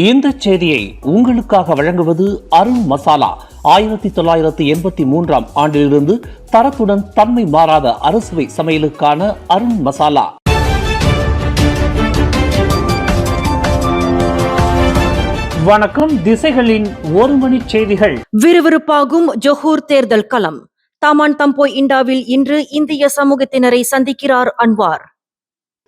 இந்த செய்தியை உங்களுக்காக வழங்குவது அருண் மசாலா. 1983 ஆண்டிலிருந்து தரத்துடன் தன்மை மாறாத அறுசுவை சமையலுக்கான அருண் மசாலா. வணக்கம். திசைகளின் ஒரு மணி செய்திகள். விறுவிறுப்பாகும் ஜொஹூர் தேர்தல் களம். தாமான் தம்போய் இண்டாவில் இன்று இந்திய சமூகத்தினரை சந்திக்கிறார் அன்வார்.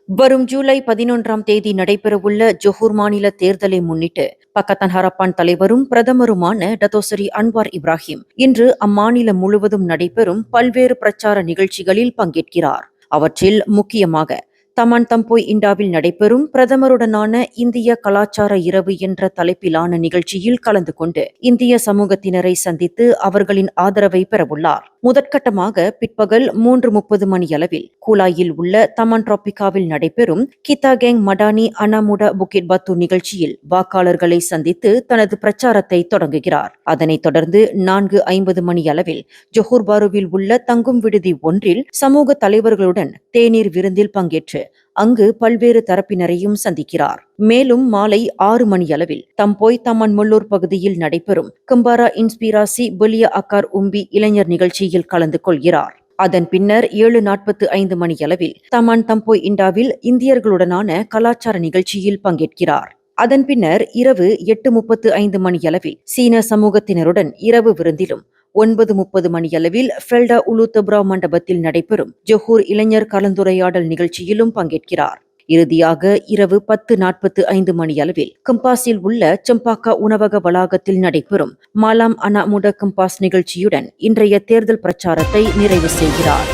வரும் ஜூலை 11 நடைபெறவுள்ள ஜொஹூர் மாநில தேர்தலை முன்னிட்டு பக்கத்தான் ஹரப்பான் தலைவரும் பிரதமருமான டத்தோசரி அன்வார் இப்ராஹிம் இன்று அம்மாநிலம் முழுவதும் நடைபெறும் பல்வேறு பிரச்சார நிகழ்ச்சிகளில் பங்கேற்கிறார். அவற்றில் முக்கியமாக தமான் தம்போய் இண்டாவில் நடைபெறும் பிரதமருடனான இந்திய கலாச்சார இரவு என்ற தலைப்பிலான நிகழ்ச்சியில் கலந்து கொண்டு இந்திய சமூகத்தினரை சந்தித்து அவர்களின் ஆதரவை பெறவுள்ளார். முதற்கட்டமாக பிற்பகல் 3:30 மணியளவில் கூலாயில் உள்ள தமான் டிராபிகாவில் நடைபெறும் கிதா கேங் மடானி அனாமுடா புக்கிட் பத்து நிகழ்ச்சியில் வாக்காளர்களை சந்தித்து தனது பிரச்சாரத்தை தொடங்குகிறார். அதனைத் தொடர்ந்து 4:50 மணியளவில் ஜொஹூர் பாருவில் உள்ள தங்கும் விடுதி ஒன்றில் சமூக தலைவர்களுடன் தேநீர் விருந்தில் பங்கேற்று அங்கு பல்வேறு தரப்பினரையும் சந்திக்கிறார். மேலும் மாலை 6 மணியளவில் தம்போய் தமான் முள்ளூர் பகுதியில் நடைபெறும் கம்பாரா இன்ஸ்பிராசி பெலியா அக்கார் உம்பி இளைஞர் நிகழ்ச்சியில் கலந்து கொள்கிறார். அதன் பின்னர் 7:45 மணியளவில் தமான் தம்போய் இண்டாவில் இந்தியர்களுடனான கலாச்சார நிகழ்ச்சியில் பங்கேற்கிறார். அதன் பின்னர் இரவு 8:35 மணியளவில் சீன சமூகத்தினருடன் இரவு விருந்திலும் 9:30 மணியளவில் ஃபெல்டா உலுத்தப்ரா மண்டபத்தில் நடைபெறும் ஜொஹூர் இளைஞர் கலந்துரையாடல் நிகழ்ச்சியிலும் பங்கேற்கிறார். இறுதியாக இரவு 10:45 மணியளவில் கம்பாஸில் உள்ள செம்பாக்கா உணவக வளாகத்தில் நடைபெறும் மாலாம் அனாமுட கம்பாஸ் நிகழ்ச்சியுடன் இன்றைய தேர்தல் பிரச்சாரத்தை நிறைவு செய்கிறார்.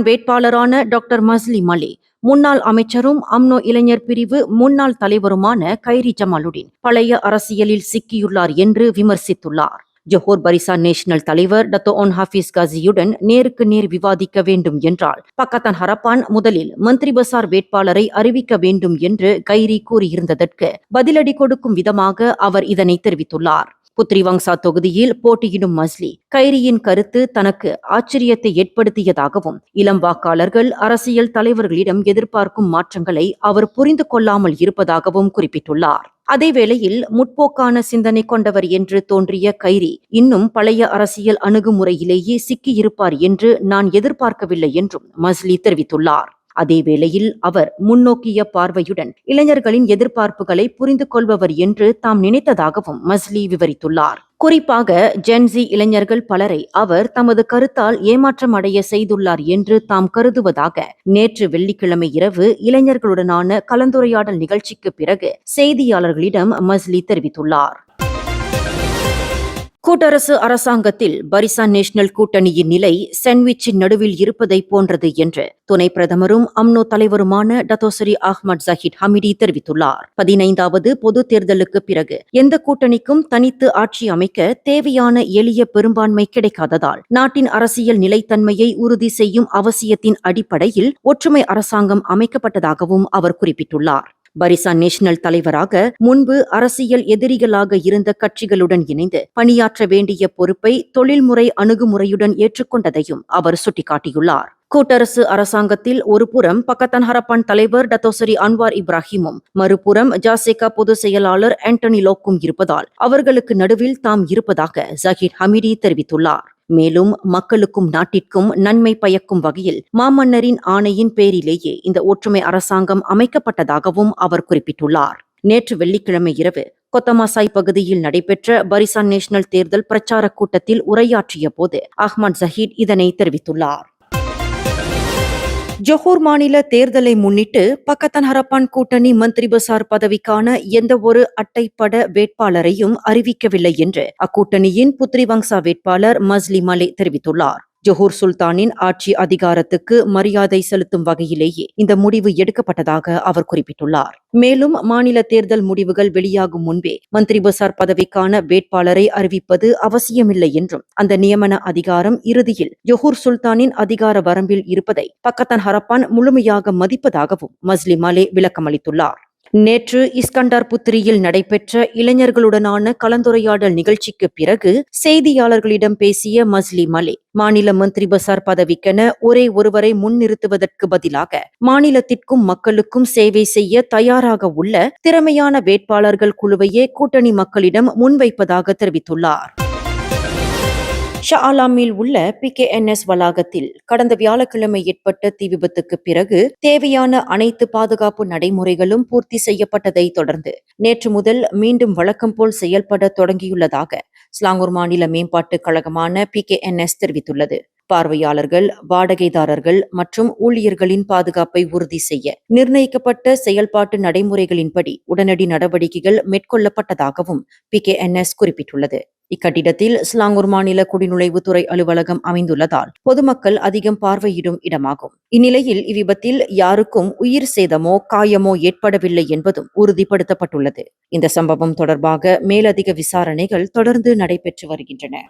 வேட்பாளரான டாக்டர் மஸ்லி மலே, முன்னாள் அமைச்சரும் அம்னோ இளைஞர் பிரிவு முன்னாள் தலைவருமான கைரி ஜமாலுடன் பழைய அரசியலில் சிக்கியுள்ளார் என்று விமர்சித்துள்ளார். ஜொஹூர் பரிசான் நேஷனல் தலைவர் டத்தோ ஒன் ஹாஃபிஸ் காசியுடன் நேருக்கு நேர் விவாதிக்க வேண்டும் என்றால் பக்கத்தான் ஹரப்பான் முதலில் மந்திரி பசார் வேட்பாளரை அறிவிக்க வேண்டும் என்று கைரி கூறியிருந்ததற்கு பதிலடி கொடுக்கும் விதமாக அவர் இதனை தெரிவித்துள்ளார். புத்ரிவங்சா தொகுதியில் போட்டியிடும் மஸ்லி கைரியின் கருத்து தனக்கு ஆச்சரியத்தை ஏற்படுத்தியதாகவும் இளம் வாக்காளர்கள் அரசியல் தலைவர்களிடம் எதிர்பார்க்கும் மாற்றங்களை அவர் புரிந்து கொள்ளாமல் இருப்பதாகவும் குறிப்பிட்டுள்ளார். அதேவேளையில் முற்போக்கான சிந்தனை கொண்டவர் என்று தோன்றிய கைரி இன்னும் பழைய அரசியல் அணுகுமுறையிலேயே சிக்கியிருப்பார் என்று நான் எதிர்பார்க்கவில்லை என்றும் மஸ்லி தெரிவித்துள்ளார். அதேவேளையில் அவர் முன்னோக்கிய பார்வையுடன் இளைஞர்களின் எதிர்பார்ப்புகளை புரிந்து கொள்பவர் என்று தாம் நினைத்ததாகவும் மஸ்லி விவரித்துள்ளார். குறிப்பாக ஜென்சி இளைஞர்கள் பலரை அவர் தமது கருத்தால் ஏமாற்றம் அடைய செய்துள்ளார் என்று தாம் கருதுவதாக நேற்று வெள்ளிக்கிழமை இரவு இளைஞர்களுடனான கலந்துரையாடல் நிகழ்ச்சிக்கு பிறகு செய்தியாளர்களிடம் மஸ்லி தெரிவித்துள்ளார். கூட்டரசு அரசாங்கத்தில் பரிசான் நேஷனல் கூட்டணியின் நிலை சாண்ட்விச்சின் நடுவில் இருப்பதை போன்றது என்று துணை பிரதமரும் அம்னோ தலைவருமான டத்தோசரி அஹ்மத் ஜஹீத் ஹமிடி தெரிவித்துள்ளார். 15வது பொது தேர்தலுக்கு பிறகு எந்த கூட்டணிக்கும் தனித்து ஆட்சி அமைக்க தேவையான எளிய பெரும்பான்மை கிடைக்காததால் நாட்டின் அரசியல் நிலைத்தன்மையை உறுதி செய்யும் அவசியத்தின் அடிப்படையில் ஒற்றுமை அரசாங்கம் அமைக்கப்பட்டதாகவும் அவர் குறிப்பிட்டுள்ளார். பரிசான் நேஷனல் தலைவராக முன்பு அரசியல் எதிரிகளாக இருந்த கட்சிகளுடன் இணைந்து பணியாற்ற வேண்டிய பொறுப்பை தொழில்முறை அணுகுமுறையுடன் ஏற்றுக்கொண்டதையும் அவர் சுட்டிக்காட்டியுள்ளார். கூட்டரசு அரசாங்கத்தில் ஒருபுறம் பக்கத்தான் ஹரப்பான் தலைவர் டத்தோசரி அன்வார் இப்ராஹிமும் மறுபுறம் ஜாசேகா பொதுச் செயலாளர் ஆண்டனி லோக்கும் இருப்பதால் அவர்களுக்கு நடுவில் தாம் இருப்பதாக ஜஹீர் ஹமிடி தெரிவித்துள்ளார். மேலும் மக்களுக்கும் நாட்டிற்கும் நன்மை பயக்கும் வகையில் மாமன்னரின் ஆணையின் பேரிலேயே இந்த ஒற்றுமை அரசாங்கம் அமைக்கப்பட்டதாகவும் அவர் குறிப்பிட்டுள்ளார். நேற்று வெள்ளிக்கிழமை இரவு கொத்தமாசாய் பகுதியில் நடைபெற்ற பரிசான் நேஷனல் தேர்தல் பிரச்சார கூட்டத்தில் உரையாற்றிய போது அஹ்மத் ஜஹீத் இதனை தெரிவித்துள்ளார். ஜொஹூர் மாநில தேர்தலை முன்னிட்டு பக்கத்தான் ஹரப்பான் கூட்டணி மந்திரி பசார் பதவிக்கான எந்த ஒரு அட்டைப்பட வேட்பாளரையும் அறிவிக்கவில்லை என்று அக்கூட்டணியின் புத்ரிவங்சா வேட்பாளர் மஸ்லி மலே தெரிவித்துள்ளார். ஜொஹூர் சுல்தானின் ஆட்சி அதிகாரத்துக்கு மரியாதை செலுத்தும் வகையிலேயே இந்த முடிவு எடுக்கப்பட்டதாக அவர் குறிப்பிட்டுள்ளார். மேலும் மாநில தேர்தல் முடிவுகள் வெளியாகும் முன்பே மந்திரி பசார் பதவிக்கான வேட்பாளரை அறிவிப்பது அவசியமில்லை என்றும் அந்த நியமன அதிகாரம் இறுதியில் ஜொஹூர் சுல்தானின் அதிகார வரம்பில் இருப்பதை பக்கத்தான் ஹரப்பான் முழுமையாக மதிப்பதாகவும் மஸ்லி மலே விளக்கமளித்துள்ளார். நேற்று இஸ்கண்டார் புத்திரியில் நடைபெற்ற இளைஞர்களுடனான கலந்துரையாடல் நிகழ்ச்சிக்கு பிறகு செய்தியாளர்களிடம் பேசிய மஸ்லி மலே, மாநில மந்திரி பசார் பதவிக்கென ஒரே ஒருவரை முன்னிறுத்துவதற்கு பதிலாக மாநிலத்திற்கும் மக்களுக்கும் சேவை செய்ய தயாராக உள்ள திறமையான வேட்பாளர்கள் குழுவையே கூட்டணி மக்களிடம் முன்வைப்பதாக தெரிவித்துள்ளார். ஷா ஆலாமில் உள்ள PKNS வளாகத்தில் கடந்த வியாழக்கிழமை ஏற்பட்ட தீ விபத்துக்கு பிறகு தேவையான அனைத்து பாதுகாப்பு நடைமுறைகளும் பூர்த்தி செய்யப்பட்டதை தொடர்ந்து நேற்று முதல் மீண்டும் வழக்கம் போல் செயல்பட தொடங்கியுள்ளதாக ஸ்லாங்கூர் மாநில மேம்பாட்டுக் கழகமான PKNS தெரிவித்துள்ளது. பார்வையாளர்கள், வாடகைதாரர்கள் மற்றும் ஊழியர்களின் பாதுகாப்பை உறுதி செய்ய நிர்ணயிக்கப்பட்ட செயல்பாட்டு நடைமுறைகளின்படி உடனடி நடவடிக்கைகள் மேற்கொள்ளப்பட்டதாகவும் PKNS குறிப்பிட்டுள்ளது. இக்கட்டிடத்தில் ஸ்லாங்கூர் மாநில குடிநுழைவுத்துறை அலுவலகம் அமைந்துள்ளதால் பொதுமக்கள் அதிகம் பார்வையிடும் இடமாகும். இந்நிலையில் இவ்விபத்தில் யாருக்கும் உயிர் சேதமோ காயமோ ஏற்படவில்லை என்பதும் உறுதிப்படுத்தப்பட்டுள்ளது. இந்த சம்பவம் தொடர்பாக மேலதிக விசாரணைகள் தொடர்ந்து நடைபெற்று வருகின்றன.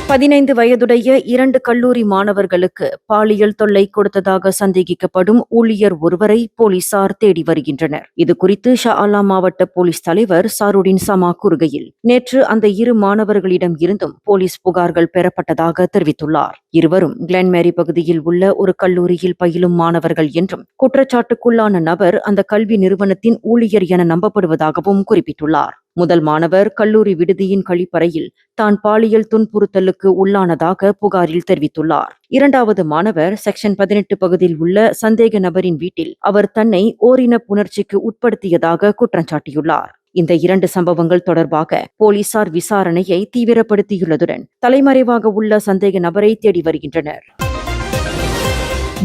15 வயதுடைய 2 கல்லூரி மாணவர்களுக்கு பாலியல் தொல்லை கொடுத்ததாக சந்தேகிக்கப்படும் ஊழியர் ஒருவரை போலீசார் தேடி வருகின்றனர். இதுகுறித்து ஷா ஆலம் மாவட்ட போலீஸ் தலைவர் சாருடின் சமா கூறுகையில், நேற்று அந்த 2 மாணவர்களிடம் இருந்தும் போலீஸ் புகார்கள் பெறப்பட்டதாக தெரிவித்துள்ளார். இருவரும் கிளென்மேரி பகுதியில் உள்ள ஒரு கல்லூரியில் பயிலும் மாணவர்கள் என்றும் குற்றச்சாட்டுக்குள்ளான நபர் அந்த கல்வி நிறுவனத்தின் ஊழியர் என நம்பப்படுவதாகவும் குறிப்பிட்டுள்ளார். முதல் மாணவர் கல்லூரி விடுதியின் கழிப்பறையில் தான் பாலியல் துன்புறுத்தலுக்கு உள்ளானதாக புகாரில் தெரிவித்துள்ளார். இரண்டாவது மாணவர் செக்ஷன் 18 பகுதியில் உள்ள சந்தேக நபரின் வீட்டில் அவர் தன்னை ஓரின புணர்ச்சிக்கு உட்படுத்தியதாக குற்றம் சாட்டியுள்ளார். இந்த 2 சம்பவங்கள் தொடர்பாக போலீசார் விசாரணையை தீவிரப்படுத்தியுள்ளதுடன் தலைமறைவாக உள்ள சந்தேக நபரை தேடி வருகின்றனர்.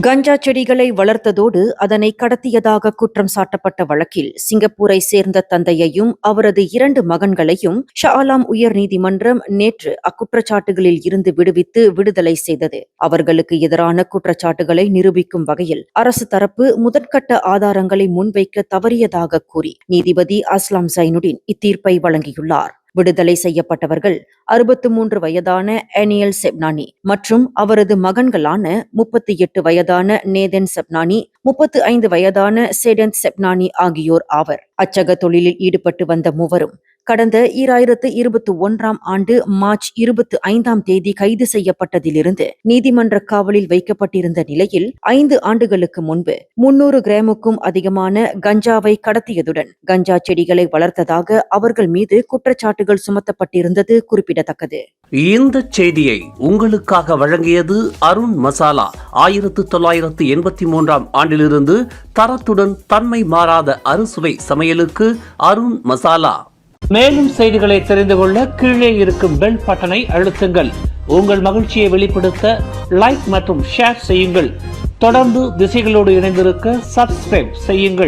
கஞ்சா செடிகளை வளர்த்ததோடு அதனை கடத்தியதாக குற்றம் சாட்டப்பட்ட வழக்கில் சிங்கப்பூரை சேர்ந்த தந்தையையும் அவரது 2 மகன்களையும் ஷா ஆலம் உயர் நீதிமன்றம் நேற்று அக்குற்றச்சாட்டுகளில் இருந்து விடுவித்து விடுதலை செய்தது. அவர்களுக்கு எதிரான குற்றச்சாட்டுகளை நிரூபிக்கும் வகையில் அரசு தரப்பு முதற்கட்ட ஆதாரங்களை முன்வைக்க தவறியதாக கூறி நீதிபதி அஸ்லாம் ஜைனுடின் இத்தீர்ப்பை வழங்கியுள்ளார். விடுதலை செய்யப்பட்டவர்கள் 63 வயதான ஏனியல் செப்னானி மற்றும் அவரது மகன்களான 38 வயதான நேதன் செப்னானி, 35 வயதான சேடந்த் செப்னானி ஆகியோர் ஆவர். அச்சக தொழிலில் ஈடுபட்டு வந்த மூவரும் கடந்த 2021ஆம் ஆண்டு மார்ச் 25ஆம் தேதி கைது செய்யப்பட்டதிலிருந்து நீதிமன்ற காவலில் வைக்கப்பட்டிருந்த நிலையில் 5 ஆண்டுகளுக்கு முன்பு 300 கிராமுக்கும் அதிகமான கஞ்சாவை கடத்தியதுடன் கஞ்சா செடிகளை வளர்த்ததாக அவர்கள் மீது குற்றச்சாட்டுகள் சுமத்தப்பட்டிருந்தது குறிப்பிடத்தக்கது. இந்த செய்தியை உங்களுக்காக வழங்கியது அருண் மசாலா. 1983ஆம் ஆண்டிலிருந்து தரத்துடன் தன்மை மாறாத அறுசுவை சமையலுக்கு அருண் மசாலா. மேலும் செய்திகளை தெரிந்து கொள்ள கீழே இருக்கும் பெல் பட்டனை அழுத்துங்கள். உங்கள் மகிழ்ச்சியை வெளிப்படுத்த லைக் மற்றும் ஷேர் செய்யுங்கள். தொடர்ந்து திசைகளோடு இணைந்திருக்க சப்ஸ்கிரைப் செய்யுங்கள்.